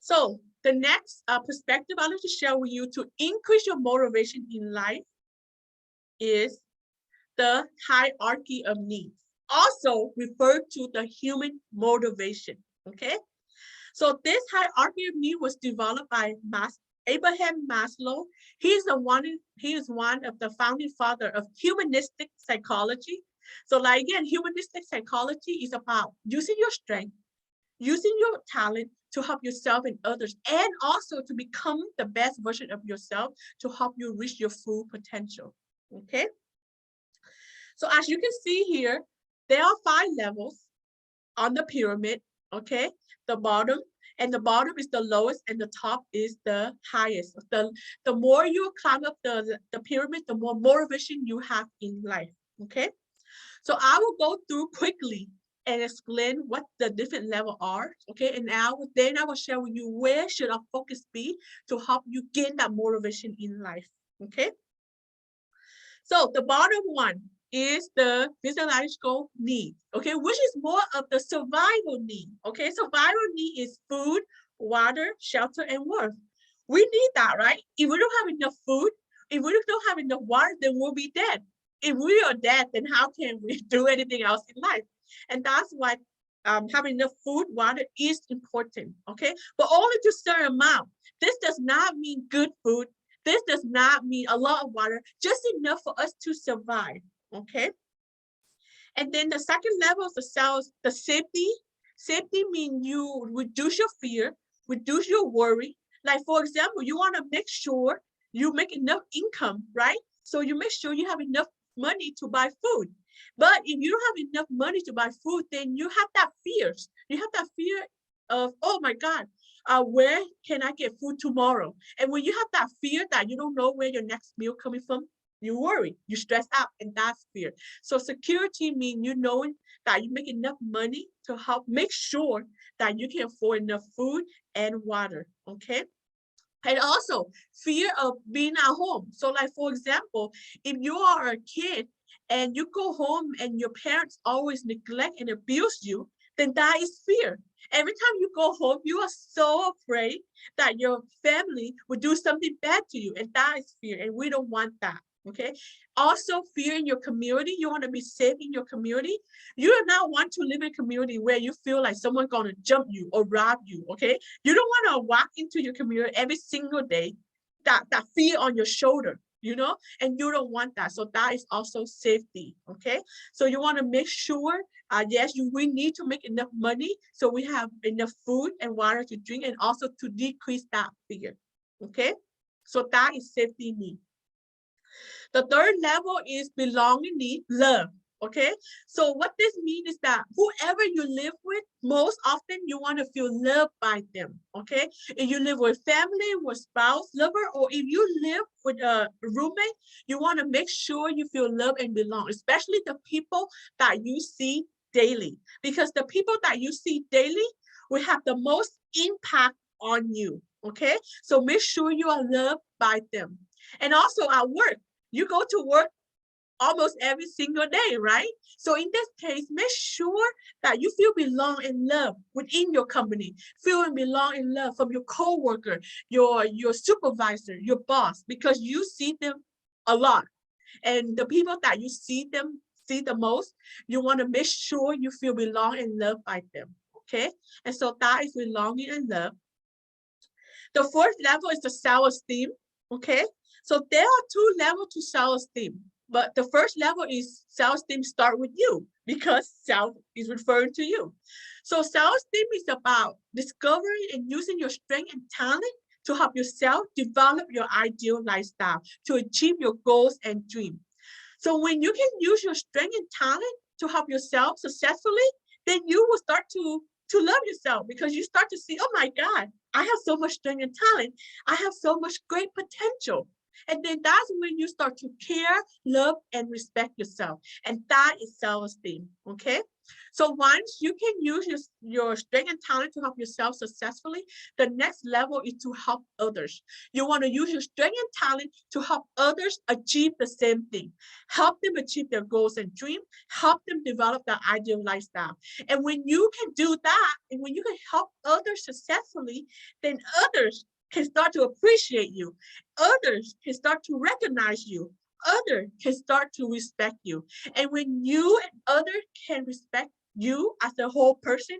So the next perspective I'd like to share with you to increase your motivation in life is the hierarchy of needs, also referred to the human motivation, okay? So this hierarchy of need was developed by Abraham Maslow. He is one of the founding father of humanistic psychology. So like again, humanistic psychology is about using your strength, using your talent to help yourself and others, and also to become the best version of yourself to help you reach your full potential, okay? So as you can see here, there are 5 levels on the pyramid, okay? The bottom, and the bottom is the lowest and the top is the highest. The more you climb up the pyramid, the more motivation you have in life, okay? So I will go through quickly and explain what the different levels are, okay? And then I will share with you where should our focus be to help you gain that motivation in life, okay? So the bottom one is the physiological need, okay, which is more of the survival need, okay? Survival need is food, water, shelter, and warmth. We need that, right? If we don't have enough food, if we don't have enough water, then we'll be dead. If we are dead, then how can we do anything else in life? And that's why having enough food, water is important, okay? But only to a certain amount. This does not mean good food. This does not mean a lot of water, just enough for us to survive, okay? And then the second level is the safety. Safety means you reduce your fear, reduce your worry. Like for example, you want to make sure you make enough income, right? So you make sure you have enough money to buy food. But if you don't have enough money to buy food, then you have that fears. You have that fear of, oh my God, where can I get food tomorrow? And when you have that fear that you don't know where your next meal coming from, you worry, you stress out, and that's fear. So security means you knowing that you make enough money to help make sure that you can afford enough food and water, okay? And also fear of being at home. So like, for example, if you are a kid and you go home and your parents always neglect and abuse you, then that is fear. Every time you go home, you are so afraid that your family will do something bad to you, and that is fear, and we don't want that, okay? Also, fear in your community. You want to be safe in your community. You do not want to live in a community where you feel like someone's going to jump you or rob you, okay? You don't want to walk into your community every single day, that fear on your shoulder, you know, and you don't want that. So that is also safety, okay? So you want to make sure, yes, we need to make enough money so we have enough food and water to drink, and also to decrease that fear, okay? So that is safety need. The third level is belonging need, love. Okay, so what this means is that whoever you live with, most often you want to feel loved by them. Okay, if you live with family, with spouse, lover, or if you live with a roommate, you want to make sure you feel loved and belong, especially the people that you see daily, because the people that you see daily will have the most impact on you. Okay, so make sure you are loved by them. And also at work, you go to work almost every single day, right? So in this case, make sure that you feel belong and love within your company. Feel and belong and love from your coworker, your supervisor, your boss, because you see them a lot. And the people that you see the most, you want to make sure you feel belong and love by them. Okay? And so that is belonging and love. The fourth level is the self-esteem. Okay? So there are 2 levels to self-esteem. But the first level is self-esteem start with you, because self is referring to you. So self-esteem is about discovering and using your strength and talent to help yourself develop your ideal lifestyle, to achieve your goals and dreams. So when you can use your strength and talent to help yourself successfully, then you will start to love yourself, because you start to see, oh my God, I have so much strength and talent. I have so much great potential. And then that's when you start to care, love, and respect yourself. And that is self-esteem, okay? So once you can use your strength and talent to help yourself successfully, the next level is to help others. You want to use your strength and talent to help others achieve the same thing. Help them achieve their goals and dreams. Help them develop their ideal lifestyle. And when you can do that, and when you can help others successfully, then others can start to appreciate you. Others can start to recognize you. Others can start to respect you. And when you and others can respect you as a whole person,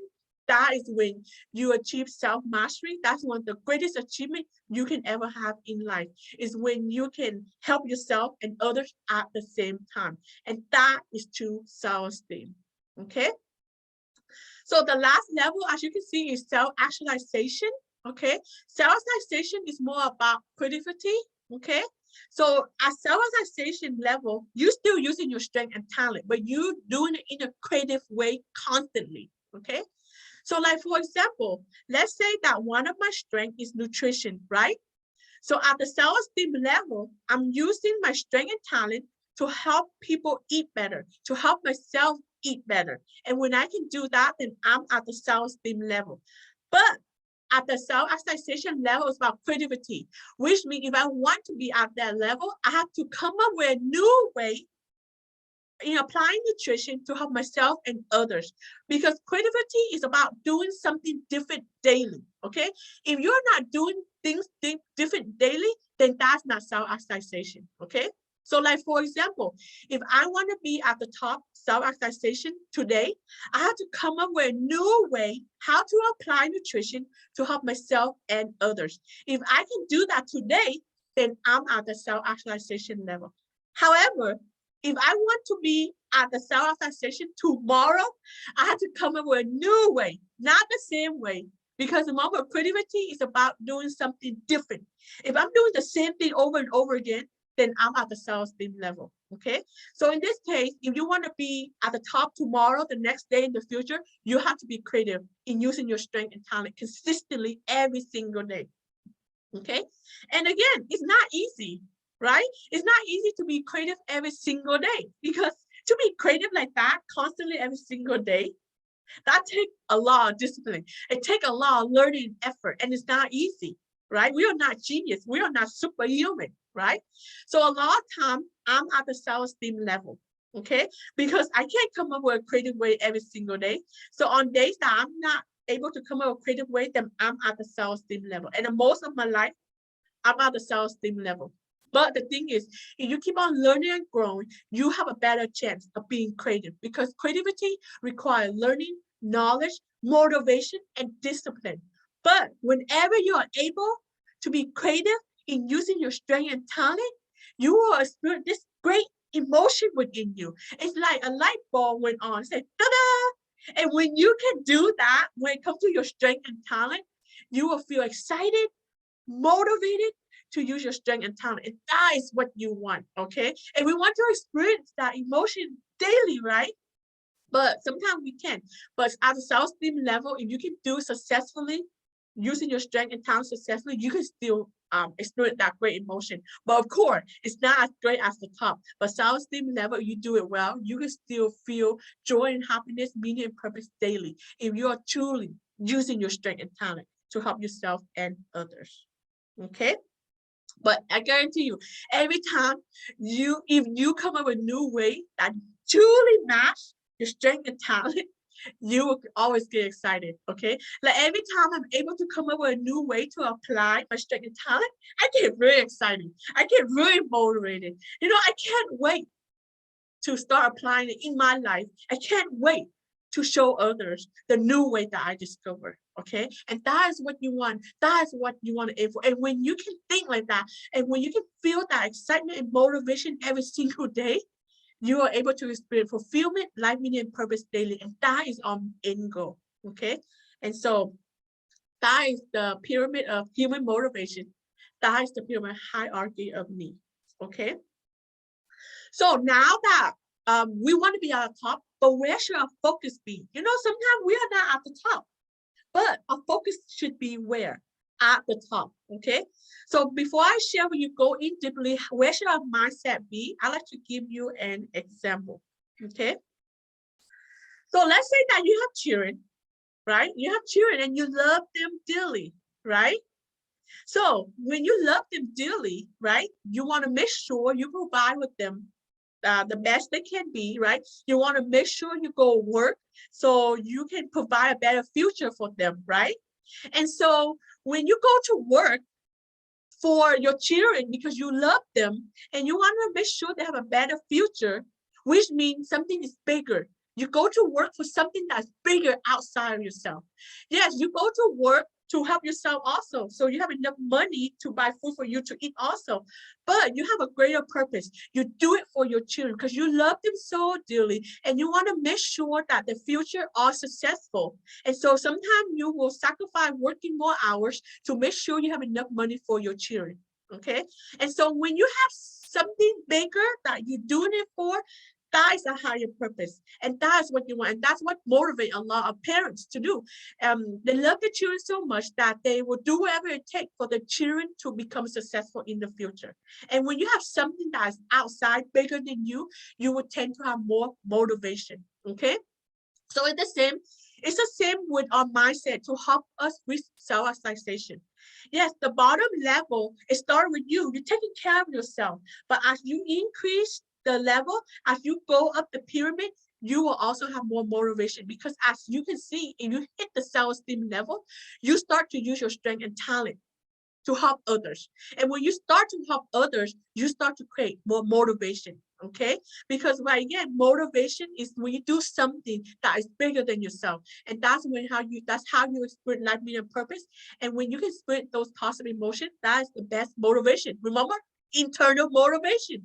that is when you achieve self-mastery. That's one of the greatest achievements you can ever have in life, is when you can help yourself and others at the same time. And that is true self-esteem, okay? So the last level, as you can see, is self-actualization, okay? Self-actualization is more about creativity, okay? So at self-actualization level, you're still using your strength and talent, but you're doing it in a creative way constantly, okay? So like, for example, let's say that one of my strengths is nutrition, right? So at the self-esteem level, I'm using my strength and talent to help people eat better, to help myself eat better. And when I can do that, then I'm at the self-esteem level. But at the self-actualization level, it's about creativity, which means if I want to be at that level, I have to come up with a new way in applying nutrition to help myself and others, because creativity is about doing something different daily, okay? If you're not doing things different daily, then that's not self-actualization, okay? So like, for example, if I want to be at the top self-actualization today, I have to come up with a new way how to apply nutrition to help myself and others. If I can do that today, then I'm at the self-actualization level. However, if I want to be at the self-actualization tomorrow, I have to come up with a new way, not the same way, because the moment of creativity is about doing something different. If I'm doing the same thing over and over again, then I'm at the self-esteem level, okay? So in this case, if you want to be at the top tomorrow, the next day in the future, you have to be creative in using your strength and talent consistently every single day, okay? And again, it's not easy, right? It's not easy to be creative every single day, because to be creative like that constantly every single day, that takes a lot of discipline. It takes a lot of learning effort, and it's not easy, right? We are not genius. We are not superhuman, right? So a lot of time, I'm at the self-esteem level, okay? Because I can't come up with a creative way every single day. So on days that I'm not able to come up with a creative way, then I'm at the self-esteem level. And most of my life, I'm at the self-esteem level. But the thing is, if you keep on learning and growing, you have a better chance of being creative, because creativity requires learning, knowledge, motivation, and discipline. But whenever you are able to be creative in using your strength and talent, you will experience this great emotion within you. It's like a light bulb went on, say, ta-da! And when you can do that, when it comes to your strength and talent, you will feel excited, motivated to use your strength and talent. And that is what you want, okay? And we want to experience that emotion daily, right? But sometimes we can't. But at the self-esteem level, if you can do it successfully, using your strength and talent successfully, you can still experience that great emotion. But of course, it's not as great as the top. But self-esteem level, you do it well, you can still feel joy and happiness, meaning and purpose daily, if you are truly using your strength and talent to help yourself and others, okay? But I guarantee you, every time if you come up with a new way that truly match your strength and talent, you will always get excited, okay? Like every time I'm able to come up with a new way to apply my strength and talent, I get really excited. I get really motivated. You know, I can't wait to start applying it in my life. I can't wait to show others the new way that I discovered, okay? And that is what you want. That is what you want to aim for. And when you can think like that, and when you can feel that excitement and motivation every single day, you are able to experience fulfillment, life meaning, and purpose daily. And that is our end goal, okay? And so that is the pyramid of human motivation. That is the pyramid hierarchy of needs, okay? So now that we want to be at the top, but where should our focus be? You know, sometimes we are not at the top, but our focus should be where? at the top, okay? So before I share with you, go in deeply, where should our mindset be? I'd like to give you an example, okay? So let's say that you have children, right? You have children and you love them dearly, right? So when you love them dearly, right, you want to make sure you provide with them the best they can be, right? You want to make sure you go work so you can provide a better future for them, right? And so when you go to work for your children because you love them and you want to make sure they have a better future, which means something is bigger. You go to work for something that's bigger outside of yourself. Yes, you go to work to help yourself also. So you have enough money to buy food for you to eat also. But you have a greater purpose. You do it for your children because you love them so dearly and you want to make sure that the future are successful. And so sometimes you will sacrifice working more hours to make sure you have enough money for your children. Okay. And so when you have something bigger that you're doing it for, that is a higher purpose. And that's what you want. And that's what motivates a lot of parents to do. They love the children so much that they will do whatever it takes for the children to become successful in the future. And when you have something that is outside, bigger than you will tend to have more motivation. Okay. So it's the same with our mindset to help us with self-actualization. Yes, the bottom level, it starts with you. You're taking care of yourself. But as you increase the level, as you go up the pyramid, you will also have more motivation because as you can see, if you hit the self-esteem level, you start to use your strength and talent to help others. And when you start to help others, you start to create more motivation, okay? Because again, motivation is when you do something that is bigger than yourself. And that's how you experience life meaning and purpose. And when you can experience those positive emotions, that is the best motivation. Remember, internal motivation.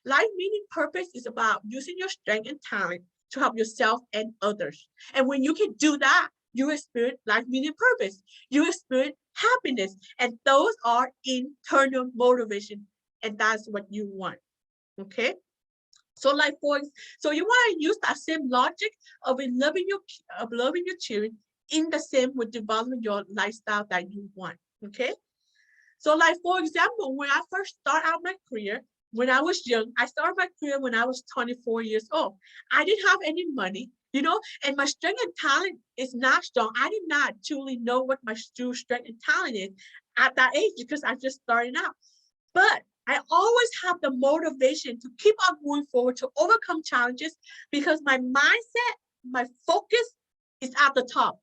Life meaning purpose is about using your strength and talent to help yourself and others. And when you can do that, you experience life meaning purpose. You experience happiness. And those are internal motivation. And that's what you want. Okay. So so you want to use that same logic of loving your children in the same with developing your lifestyle that you want. Okay. So like, for example, when I first started out my career, when I was young, I started my career when I was 24 years old. I didn't have any money, and my strength and talent is not strong. I did not truly know what my true strength and talent is at that age because I just started out. But I always have the motivation to keep on moving forward, to overcome challenges because my mindset, my focus is at the top.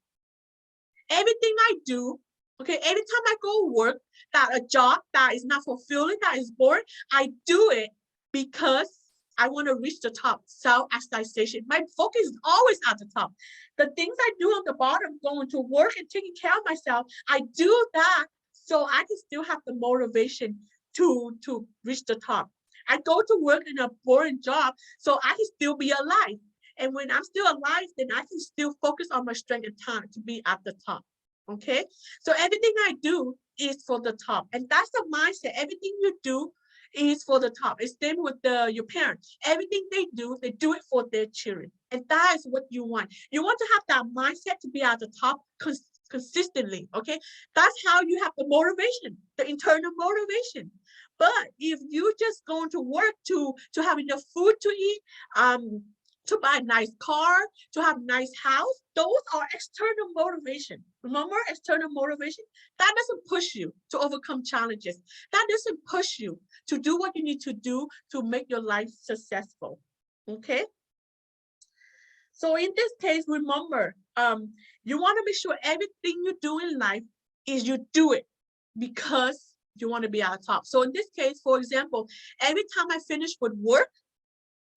Everything I do, okay, every time I go work, that a job that is not fulfilling, that is boring, I do it because I want to reach the top, self-actualization. My focus is always at the top. The things I do on the bottom, going to work and taking care of myself, I do that so I can still have the motivation to reach the top. I go to work in a boring job so I can still be alive. And when I'm still alive, then I can still focus on my strength and talent to be at the top. Okay. So everything I do is for the top. And that's the mindset. Everything you do is for the top. It's same with your parents. Everything they do it for their children. And that is what you want. You want to have that mindset to be at the top consistently. Okay. That's how you have the motivation, the internal motivation. But if you just going to work to have enough food to eat, to buy a nice car, to have a nice house, those are external motivation. Remember, external motivation? That doesn't push you to overcome challenges. That doesn't push you to do what you need to do to make your life successful. Okay? So in this case, remember, you want to make sure everything you do in life is you do it because you want to be at the top. So in this case, for example, every time I finish with work,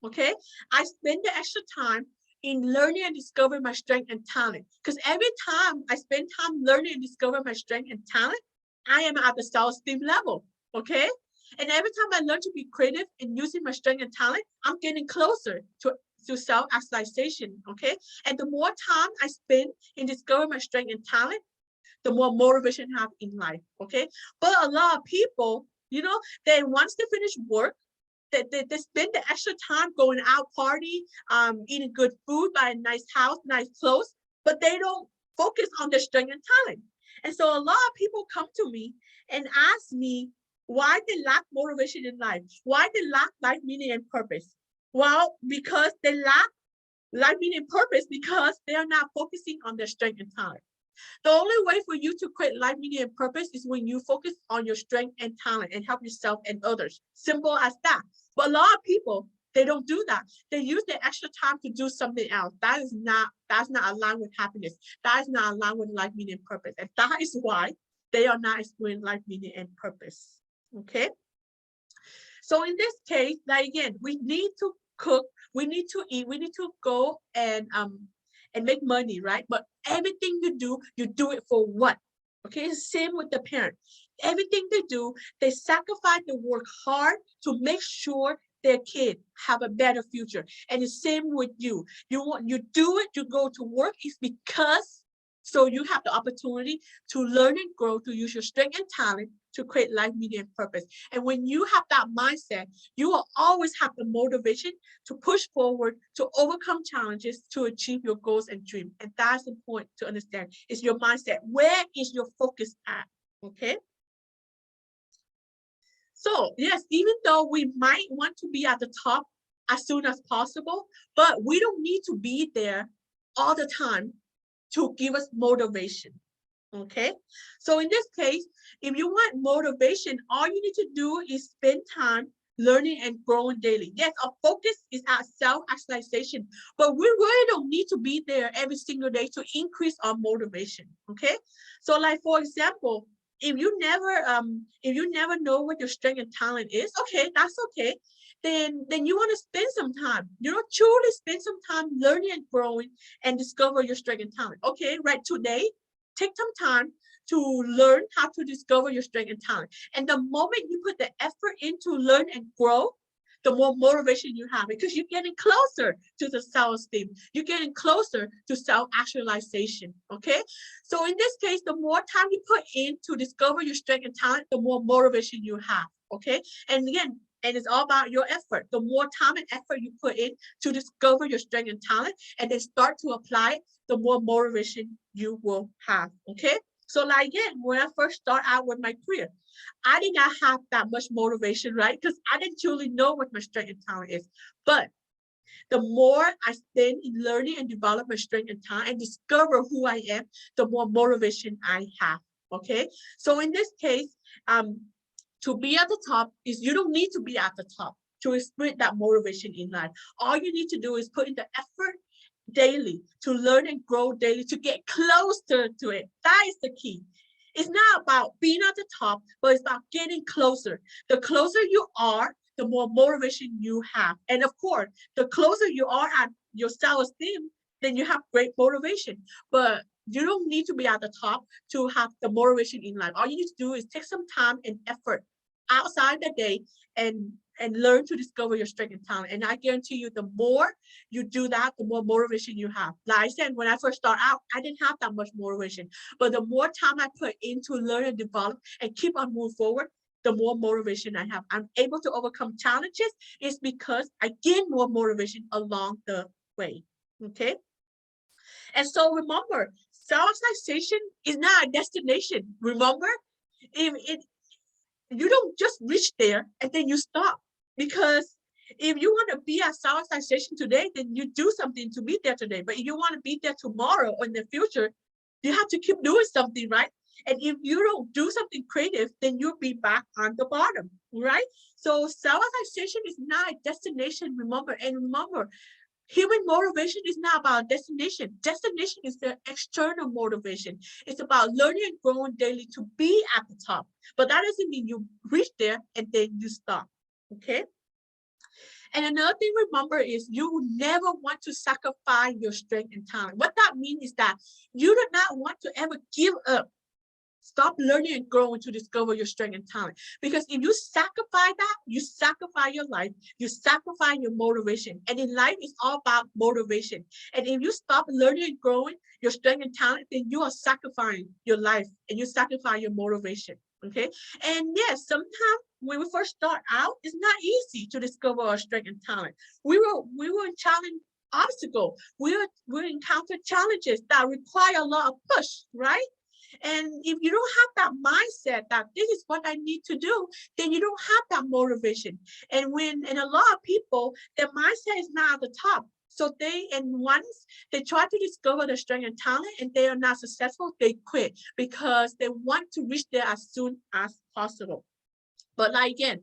okay, I spend the extra time in learning and discovering my strength and talent. Because every time I spend time learning and discovering my strength and talent, I am at the self-esteem level, okay? And every time I learn to be creative and using my strength and talent, I'm getting closer to self-actualization, okay? And the more time I spend in discovering my strength and talent, the more motivation I have in life, okay? But a lot of people, they once they finish work, they spend the extra time going out party, eating good food, buying nice house, nice clothes, but they don't focus on their strength and talent. And so a lot of people come to me and ask me why they lack motivation in life, why they lack life meaning and purpose. Well, because they lack life meaning and purpose because they are not focusing on their strength and talent. The only way for you to create life meaning and purpose is when you focus on your strength and talent and help yourself and others. Simple as that. But a lot of people, they don't do that. They use their extra time to do something else. That's not aligned with happiness. That is not aligned with life meaning and purpose. And that is why they are not experiencing life meaning and purpose. Okay. So in this case, like again, we need to cook, we need to eat, we need to go and make money, right? But everything you do it for what? Okay, same with the parent. Everything they do, they sacrifice, they work hard to make sure their kid have a better future. And the same with you. You do it, you go to work, it's because so you have the opportunity to learn and grow, to use your strength and talent to create life meaning and purpose. And when you have that mindset, you will always have the motivation to push forward, to overcome challenges, to achieve your goals and dreams. And that's important to understand, is your mindset. Where is your focus at? Okay. So yes, even though we might want to be at the top as soon as possible, but we don't need to be there all the time to give us motivation. Okay, so in this case, if you want motivation, all you need to do is spend time learning and growing daily. Yes, our focus is at self-actualization, but we really don't need to be there every single day to increase our motivation. Okay, so like for example, if you never know what your strength and talent is, okay, that's okay. Then you want to spend some time, truly spend some time learning and growing and discover your strength and talent. Okay, right today, take some time to learn how to discover your strength and talent. And the moment you put the effort into learn and grow, the more motivation you have, because you're getting closer to the self-esteem. You're getting closer to self-actualization, okay? So in this case, the more time you put in to discover your strength and talent, the more motivation you have, okay? And again, and it's all about your effort. The more time and effort you put in to discover your strength and talent and then start to apply it, the more motivation you will have, okay? So like again, when I first start out with my career, I did not have that much motivation, right? Because I didn't truly know what my strength and talent is. But the more I spend in learning and develop my strength and talent and discover who I am, the more motivation I have, okay? So in this case, to be at the top is you don't need to be at the top to experience that motivation in life. All you need to do is put in the effort daily to learn and grow daily to get closer to it. That is the key. It's not about being at the top, but it's about getting closer. The closer you are, the more motivation you have. And of course, the closer you are at your self-esteem, then you have great motivation. But you don't need to be at the top to have the motivation in life. All you need to do is take some time and effort outside the day and learn to discover your strength and talent. And I guarantee you, the more you do that, the more motivation you have. Like I said, when I first started out, I didn't have that much motivation. But the more time I put into learn and develop and keep on moving forward, the more motivation I have. I'm able to overcome challenges. It's because I gain more motivation along the way. Okay. And so remember, self-actualization is not a destination. Remember, if you don't just reach there and then you stop. Because if you want to be at self-actualization today, then you do something to be there today. But if you want to be there tomorrow or in the future, you have to keep doing something, right? And if you don't do something creative, then you'll be back on the bottom, right? So self-actualization is not a destination, remember. And remember, human motivation is not about destination. Destination is the external motivation. It's about learning and growing daily to be at the top. But that doesn't mean you reach there and then you stop, okay? And another thing, remember, is you never want to sacrifice your strength and talent. What that means is that you do not want to ever give up. Stop learning and growing to discover your strength and talent. Because if you sacrifice that, you sacrifice your life, you sacrifice your motivation. And in life, it's all about motivation. And if you stop learning and growing your strength and talent, then you are sacrificing your life and you sacrifice your motivation. Okay. And yes, sometimes when we first start out, it's not easy to discover our strength and talent. We will challenge obstacles. We will encounter challenges that require a lot of push, right? And if you don't have that mindset that this is what I need to do, then you don't have that motivation. And a lot of people, their mindset is not at the top. So once they try to discover their strength and talent and they are not successful, they quit because they want to reach there as soon as possible. But like again,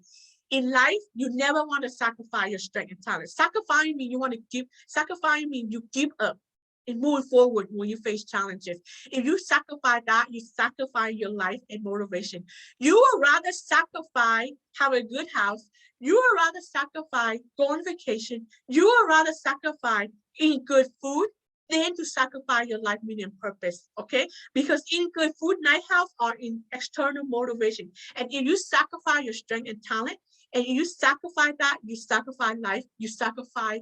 in life, you never want to sacrifice your strength and talent. Sacrificing means you give up and move forward when you face challenges. If you sacrifice that, you sacrifice your life and motivation. You would rather sacrifice having a good house. You would rather sacrifice going on vacation. You would rather sacrifice eating good food than to sacrifice your life meaning and purpose, okay? Because eating good food, night house are in external motivation. And if you sacrifice your strength and talent, and you sacrifice that, you sacrifice life, you sacrifice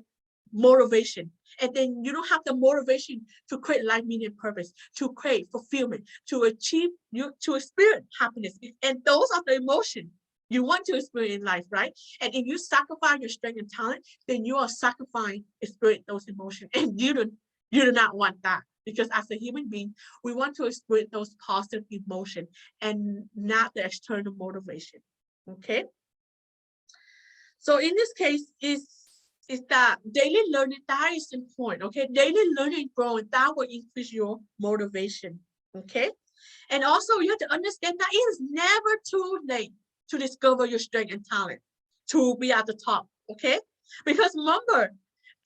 motivation. And then you don't have the motivation to create life meaning and purpose, to create fulfillment, to experience happiness. And those are the emotions you want to experience in life, right? And if you sacrifice your strength and talent, then you are sacrificing experience those emotions. And you do not want that. Because as a human being, we want to experience those positive emotions and not the external motivation. Okay. So in this case, is that daily learning, that is important, okay? Daily learning, growing, that will increase your motivation, okay? And also you have to understand that it is never too late to discover your strength and talent, to be at the top, okay? Because remember,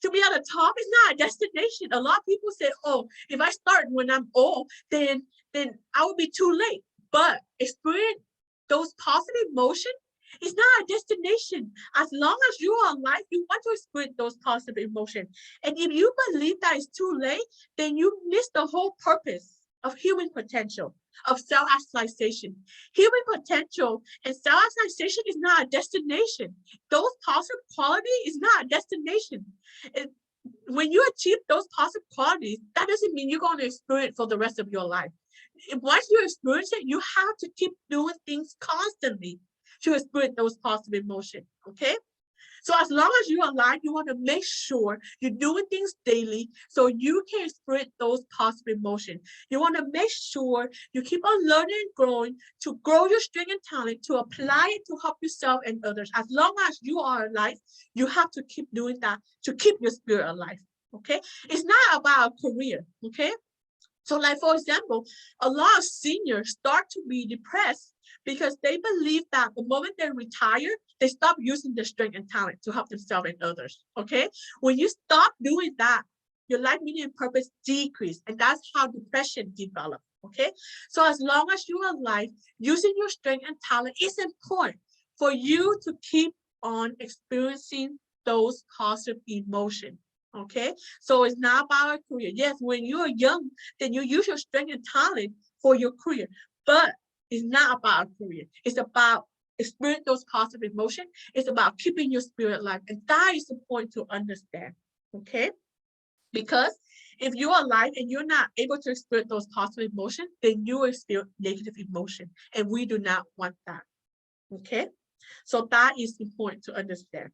to be at the top is not a destination. A lot of people say, oh, if I start when I'm old, then I will be too late. But experience those positive emotions, it's not a destination. As long as you are alive, you want to experience those positive emotions. And if you believe that it's too late, then you miss the whole purpose of human potential, of self-actualization. Human potential and self-actualization is not a destination. Those positive qualities is not a destination. When you achieve those positive qualities, that doesn't mean you're going to experience for the rest of your life. Once you experience it, you have to keep doing things constantly to experience those positive emotions, okay? So as long as you're alive, you want to make sure you're doing things daily so you can experience those positive emotions. You want to make sure you keep on learning and growing to grow your strength and talent, to apply it to help yourself and others. As long as you are alive, you have to keep doing that to keep your spirit alive, okay? It's not about a career, okay? So like, for example, a lot of seniors start to be depressed because they believe that the moment they retire, they stop using their strength and talent to help themselves and others, okay? When you stop doing that, your life meaning and purpose decrease, and that's how depression develops, okay? So as long as you're alive, using your strength and talent is important for you to keep on experiencing those positive emotions. Okay, so it's not about a career. Yes, when you're young, then you use your strength and talent for your career, but it's not about a career. It's about experience those positive emotions. It's about keeping your spirit alive, and that is the point to understand. Okay, because if you're alive and you're not able to experience those positive emotions, then you will experience negative emotion, and we do not want that. Okay, so that is important to understand.